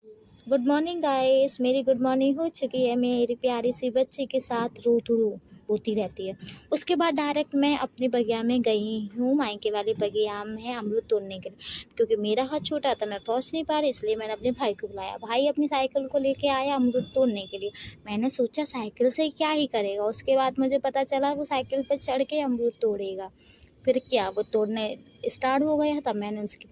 Good morning guys. मेरी good morning हो चुकी है। मेरी प्यारी सी बच्ची के साथ रूठड़ू होती रहती है। उसके बाद डायरेक्ट मैं अपने बगिया में गई हूँ, मायके वाले बगिया में अमरूद तोड़ने के लिए। क्योंकि मेरा हाथ छोटा था, मैं पहुँच नहीं पा रही, इसलिए मैंने अपने भाई को बुलाया। भाई अपनी साइकिल को लेके आया अमरूद तोड़ने के लिए। मैंने सोचा साइकिल से क्या ही करेगा, उसके बाद मुझे पता चला वो साइकिल पर चढ़ के अमरूद तोड़ेगा। फिर क्या, वो तोड़ने स्टार्ट हो गया। तब मैंने उसकी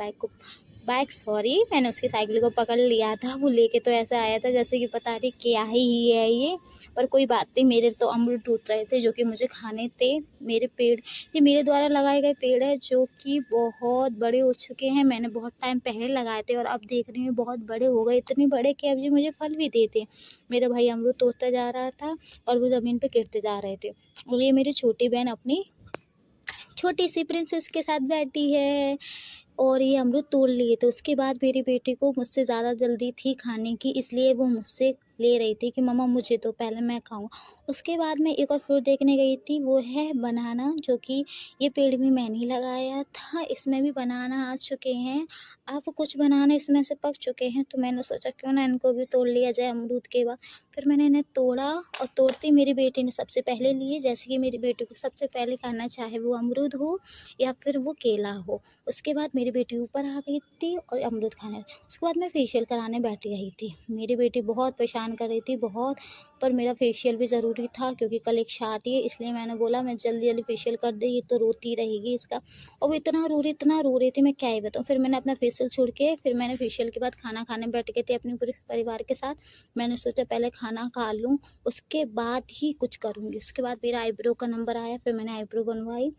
मैंने उसकी साइकिल को पकड़ लिया था। वो लेके तो ऐसा आया था जैसे कि पता नहीं क्या ही है ये। पर कोई बात नहीं, मेरे तो अमरूद टूट रहे थे जो कि मुझे खाने थे। ये मेरे द्वारा लगाए गए पेड़ है जो कि बहुत बड़े हो चुके हैं। मैंने बहुत टाइम पहले लगाए थे और अब देख रही हूँ बहुत बड़े हो गए, इतने बड़े कि अब ये मुझे फल भी देते हैं। मेरा भाई अमरूद तोड़ता जा रहा था और वो ज़मीन पे गिरते जा रहे थे। और ये मेरी छोटी बहन अपनी छोटी सी प्रिंसेस के साथ बैठी है और ये अमरूद तोड़ लिए। तो उसके बाद मेरी बेटी को मुझसे ज़्यादा जल्दी थी खाने की, इसलिए वो मुझसे ले रही थी कि मम्मा मुझे तो पहले मैं खाऊं। उसके बाद मैं एक और फ्रूट देखने गई थी, वो है बनाना, जो कि ये पेड़ भी मैंने ही लगाया था। इसमें भी बनाना आ चुके हैं। अब कुछ बनाना इसमें से पक चुके हैं, तो मैंने सोचा क्यों ना इनको भी तोड़ लिया जाए अमरूद के बाद। फिर मैंने इन्हें तोड़ा और तोड़ते मेरी बेटी ने सबसे पहले लिए। जैसे कि मेरी बेटी को सबसे पहले खाना, चाहे वो अमरूद हो या फिर वो केला हो। उसके बाद मेरी बेटी ऊपर आ गई थी और अमरूद खाने लगी। उसके बाद मैं फेशियल कराने बैठ गई थी। मेरी बेटी बहुत परेशान कर रही थी, बहुत। पर मेरा फेशियल भी ज़रूरी था क्योंकि कल एक शादी है, इसलिए मैंने बोला मैं जल्दी जल्दी फेशियल कर दे, ये तो रोती रहेगी इसका। और वो इतना रो रही थी, मैं क्या ही बताऊँ। फिर मैंने अपना फेशियल छोड़ के फिर मैंने फेशियल के बाद खाना खाने बैठ गई थी अपने पूरे परिवार के साथ। मैंने सोचा पहले खाना खा लूँ, उसके बाद ही कुछ करूँगी। उसके बाद मेरा आईब्रो का नंबर आया, फिर मैंने आईब्रो बनवाई।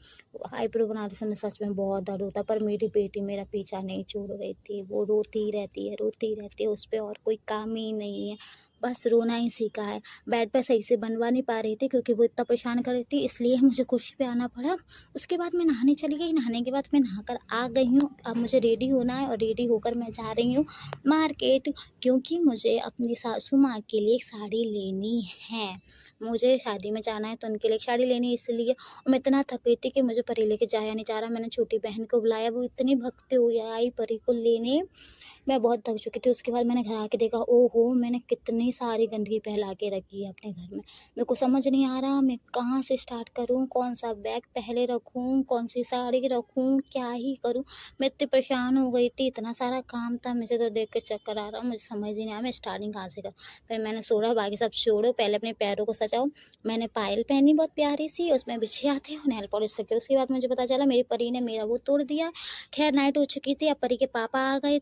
आईब्रो बनाते समय सच में बहुत दर्द होता, पर मेरी बेटी मेरा पीछा नहीं छोड़ रही थी। वो रोती रहती है, उस पे और कोई काम ही नहीं है, बस रोना ही सीखा है। बेड पे सही से बनवा नहीं पा रही थी क्योंकि वो इतना परेशान कर रही थी, इसलिए मुझे कुर्सी पे आना पड़ा। उसके बाद मैं नहाने चली गई। नहाने के बाद मैं नहाकर आ गई हूँ। अब मुझे रेडी होना है और रेडी होकर मैं जा रही हूँ मार्केट, क्योंकि मुझे अपनी सासू माँ के लिए एक साड़ी लेनी है। मुझे शादी में जाना है तो उनके लिए एक साड़ी लेनी है, इसलिए। और मैं इतना थक गई थी कि मुझे परी लेके जाया नहीं जा रहा। मैंने छोटी बहन को बुलाया, वो इतनी भगते हुए आई परी को लेने। मैं बहुत थक चुकी थी। उसके बाद मैंने घर आके देखा, ओहो मैंने कितनी सारी गंदगी फैला के रखी है अपने घर में। मेरे को समझ नहीं आ रहा मैं कहाँ से स्टार्ट करूँ, कौन सा बैग पहले रखूँ, कौन सी साड़ी रखूँ, क्या ही करूँ। मैं इतनी परेशान हो गई थी, इतना सारा काम था, मुझे तो देख के चक्कर आ रहा, मुझे समझ ही नहीं आया मैं स्टार्टिंग कहाँ से करूँ। फिर मैंने सोचा बाकी सब छोड़ो, पहले अपने पैरों को सजाओ। मैंने पायल पहनी बहुत प्यारी सी, उसमें बिछिया थे और नेल पॉलिश लगी। उसके बाद मुझे पता चला मेरी परी ने मेरा वो तोड़ दिया। खैर नाइट हो चुकी थी, अब परी के पापा आ गए